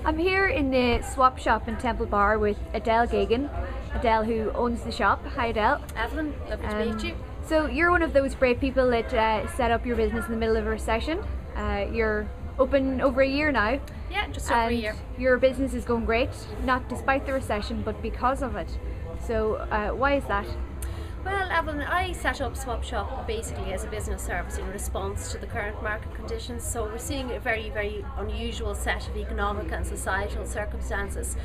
I'm here in the Swopshop Temple Bar with Adele Geoghegan. Adele, who owns the shop. Hi Adele. Evelyn, lovely to meet you. So you're one of those brave people that set up your business in the middle of a recession. You're open over a year now. Yeah, just over a year. Your business is going great, not despite the recession, but because of it. So why is that? Well, Evelyn, I set up Swopshop basically as a business service in response to the current market conditions. So we're seeing a very, very unusual set of economic and societal circumstances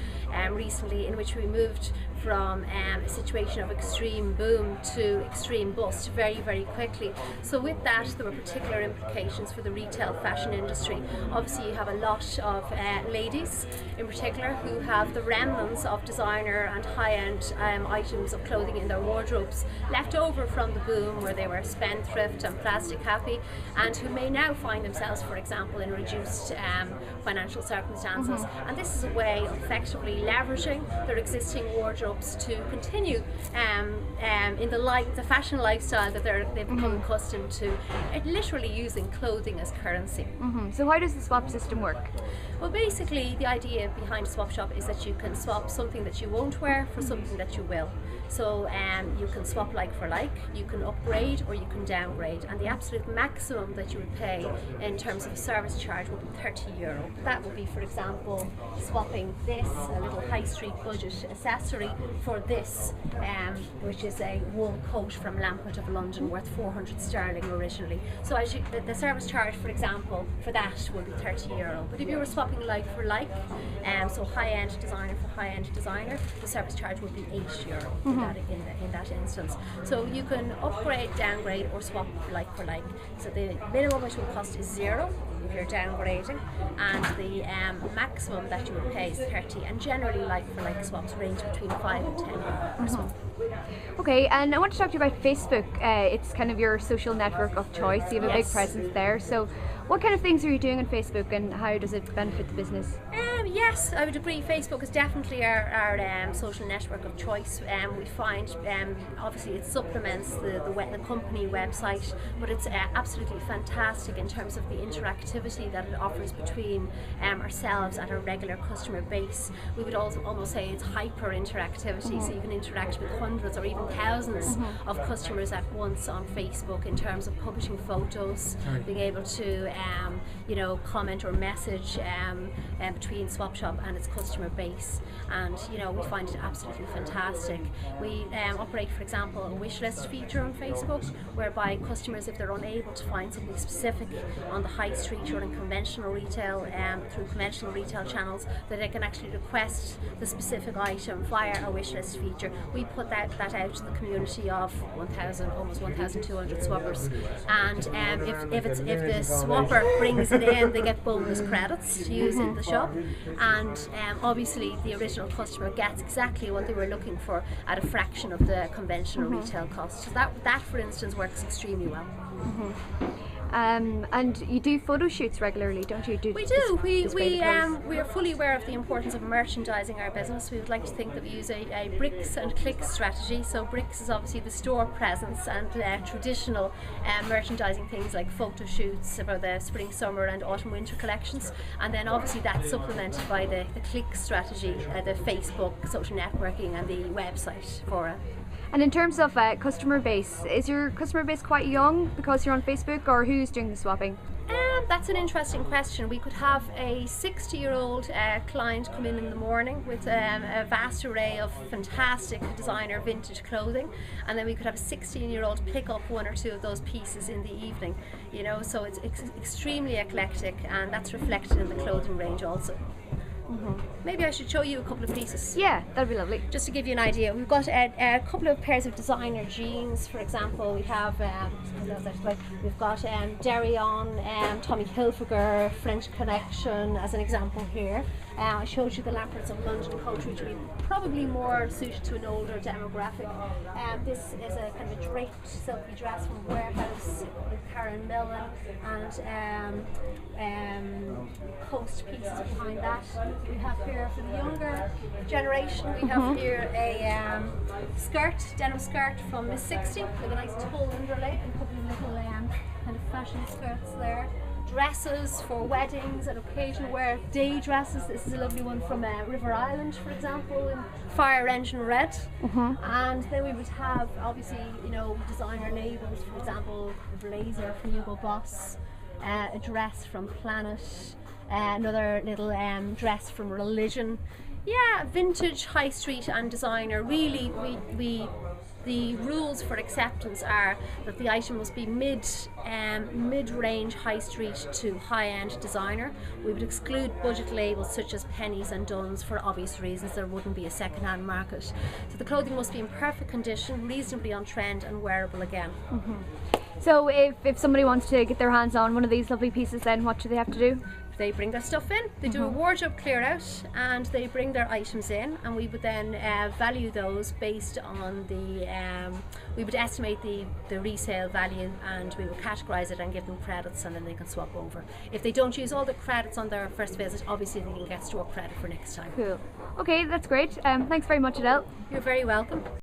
recently, in which we moved from a situation of extreme boom to extreme bust very, very quickly. So with that, there were particular implications for the retail fashion industry. Obviously, you have a lot of ladies in particular who have the remnants of designer and high-end items of clothing in their wardrobes left over from the boom, where they were spendthrift and plastic happy, and who may now find themselves, for example, in reduced financial circumstances. And this is a way of effectively leveraging their existing wardrobes to continue in the fashion lifestyle that they've become accustomed to, literally using clothing as currency. So how does the swap system work? Well, basically the idea behind Swopshop is that you can swap something that you won't wear for something that you will. So you can swap like for like, you can upgrade or you can downgrade, and the absolute maximum that you would pay in terms of a service charge would be €30. That would be, for example, swapping this, a little high street budget accessory, for this, which is a wool coat from Lamport of London worth £400 originally. So as the service charge, for example, for that would be €30. But if you were swapping like for like, so high-end designer for high-end designer, the service charge would be €8 in that instance. So you can upgrade, downgrade, or swap like for like. So the minimum which will cost is €0 if you're downgrading, and the maximum that you would pay is 30, and generally like for like swaps range between €5 and €10. Okay, and I want to talk to you about Facebook. It's kind of your social network of choice. You have a big presence there. So what kind of things are you doing on Facebook, and how does it benefit the business? Yes, I would agree. Facebook is definitely our social network of choice. We find obviously it supplements the company website, but it's absolutely fantastic in terms of the interactivity that it offers between ourselves and our regular customer base. We would also almost say it's hyper interactivity, so you can interact with hundreds or even thousands of customers at once on Facebook, in terms of publishing photos, being able to comment or message between Swopshop and its customer base, and we find it absolutely fantastic. We operate, for example, a wish list feature on Facebook, whereby customers, if they're unable to find something specific on the high street or in conventional retail, through conventional retail channels, that they can actually request the specific item via our wish list feature. We put that out to the community of almost 1,200 swappers, and if the swapper brings it in, they get bonus credits to use in the shop, and obviously the original customer gets exactly what they were looking for at a fraction of the conventional retail cost. So that for instance works extremely well. And you do photo shoots regularly, don't you? We do. We are fully aware of the importance of merchandising our business. We would like to think that we use a bricks and clicks strategy. So bricks is obviously the store presence, and traditional merchandising things like photo shoots for the spring, summer and autumn winter collections, and then obviously that's supplemented by the click strategy, the Facebook, social networking and the website for it. And in terms of customer base, is your customer base quite young because you're on Facebook, or who's doing the swapping? That's an interesting question. We could have a 60-year-old client come in the morning with a vast array of fantastic designer vintage clothing, and then we could have a 16-year-old pick up one or two of those pieces in the evening. So it's extremely eclectic, and that's reflected in the clothing range also. Maybe I should show you a couple of pieces. Yeah, that'd be lovely. Just to give you an idea, we've got a couple of pairs of designer jeans, for example. We have we've got Derry On, Tommy Hilfiger, French Connection as an example here. I showed you the Lamports of London coat, which would be probably more suited to an older demographic. This is a kind of a draped silky dress from Warehouse with Karen Millen, and coast pieces behind that. We have here for the younger generation, we have here a denim skirt from Miss 60 with a nice tulle underlay and a couple of little kind of fashion skirts there. dresses for weddings and occasion wear, day dresses. This is a lovely one from River Island, for example, in fire engine red. And then we would have, obviously, you know, designer labels, for example, a blazer from Hugo Boss, a dress from Planet, another little dress from Religion. Yeah, vintage, high street and designer. Really, the rules for acceptance are that the item must be mid-range high street to high-end designer. We would exclude budget labels such as pennies and duns for obvious reasons. There wouldn't be a second-hand market. So the clothing must be in perfect condition, reasonably on trend and wearable again. So if somebody wants to get their hands on one of these lovely pieces, then what do they have to do? They bring their stuff in, they do a wardrobe clear out, and they bring their items in, and we would then value those based on the, we would estimate the resale value, and we would categorise it and give them credits, and then they can swap over. If they don't use all the credits on their first visit, obviously they can get store credit for next time. Cool. Okay, that's great. Thanks very much, Adele. You're very welcome.